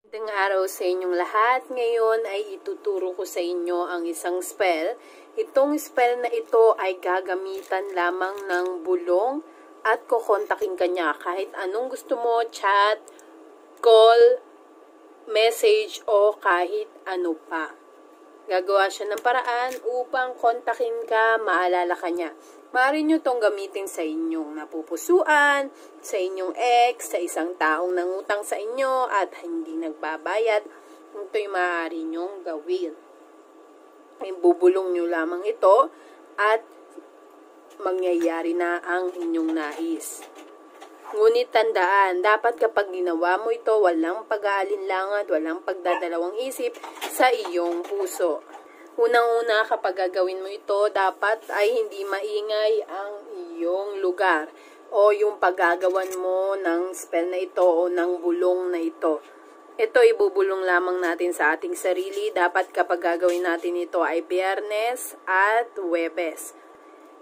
Magandang araw sa inyong lahat. Ngayon ay ituturo ko sa inyo ang isang spell. Itong spell na ito ay gagamitan lamang ng bulong at kukontakin ka niya. Kahit anong gusto mo, chat, call, message o kahit ano pa. Gagawa siya ng paraan upang kontakin ka, maalala ka niya. Maaari nyo itong gamitin sa inyong napupusuan, sa inyong ex, sa isang taong nangutang sa inyo at hindi nagbabayad. Ito'y maaari nyong gawin. Ibubulong nyo lamang ito at mangyayari na ang inyong nais. Ngunit tandaan, dapat kapag ginawa mo ito, walang pag-aalinlangan at walang pagdadalawang isip sa iyong puso. Unang-una, kapag gagawin mo ito, dapat ay hindi maingay ang iyong lugar o yung paggagawan mo ng spell na ito o ng bulong na ito. Ito ibubulong lamang natin sa ating sarili. Dapat kapag gagawin natin ito ay Biyernes at Huwebes.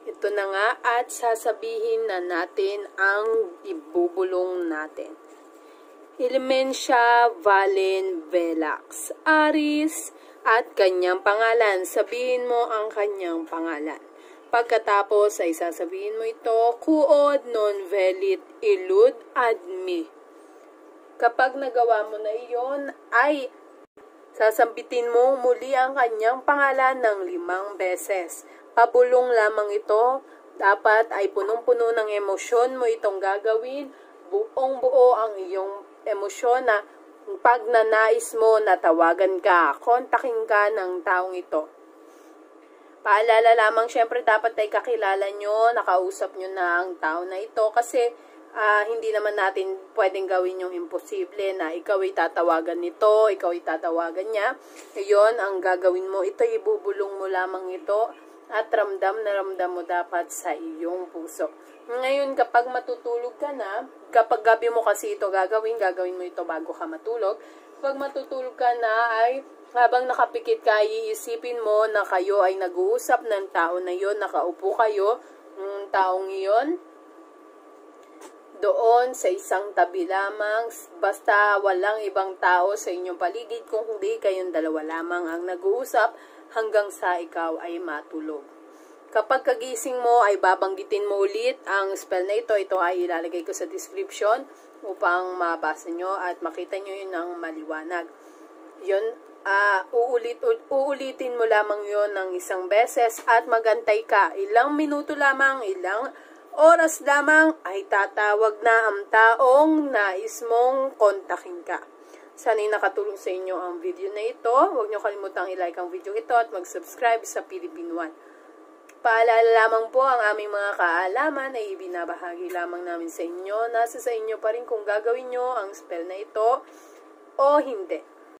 Ito na nga at sasabihin na natin ang ibubulong natin. Ilmencia Valen Velax Aris at kanyang pangalan. Sabihin mo ang kanyang pangalan. Pagkatapos ay sasabihin mo ito, Kuod non velit ilud admi. Kapag nagawa mo na iyon, ay sasampitin mo muli ang kanyang pangalan ng 5 beses. Pabulong lamang ito, dapat ay punong-puno ng emosyon mo itong gagawin, buong-buo ang iyong emosyon na pag nanais mo na tawagan ka, kontakin ka ng taong ito. Paalala lamang, syempre dapat ay kakilala nyo, nakausap nyo na ang tao na ito kasi hindi naman natin pwedeng gawin yung imposible na ikaw ay tatawagan nito, ikaw ay tatawagan niya. Ngayon, ang gagawin mo, ito ibubulong mo lamang ito at ramdam na ramdam mo dapat sa iyong puso. Ngayon, kapag matutulog ka na, kapag gabi mo kasi ito gagawin mo ito bago ka matulog. Kapag matutulog ka na ay habang nakapikit ka, iisipin mo na kayo ay nag-uusap ng tao na yon, nakaupo kayo, ng taong iyon, doon sa isang tabi lamang, basta walang ibang tao sa inyong paligid, kung hindi kayong dalawa lamang ang nag-uusap hanggang sa ikaw ay matulog. Kapag kagising mo ay babanggitin mo ulit ang spell na ito. Ito ay ilalagay ko sa description upang mabasa nyo at makita nyo yun ng maliwanag. Yun, uulitin mo lamang yun ng 1 beses at magantay ka. Ilang minuto lamang, ilang oras lamang ay tatawag na ang taong nais mong kontakin ka. Sana'y nakatulong sa inyo ang video na ito. Huwag niyo kalimutang i-like ang video ito at mag-subscribe sa Philippine One. Paalala lamang po, ang aming mga kaalaman ay ibinabahagi lamang namin sa inyo. Nasa sa inyo pa rin kung gagawin nyo ang spell na ito o hindi.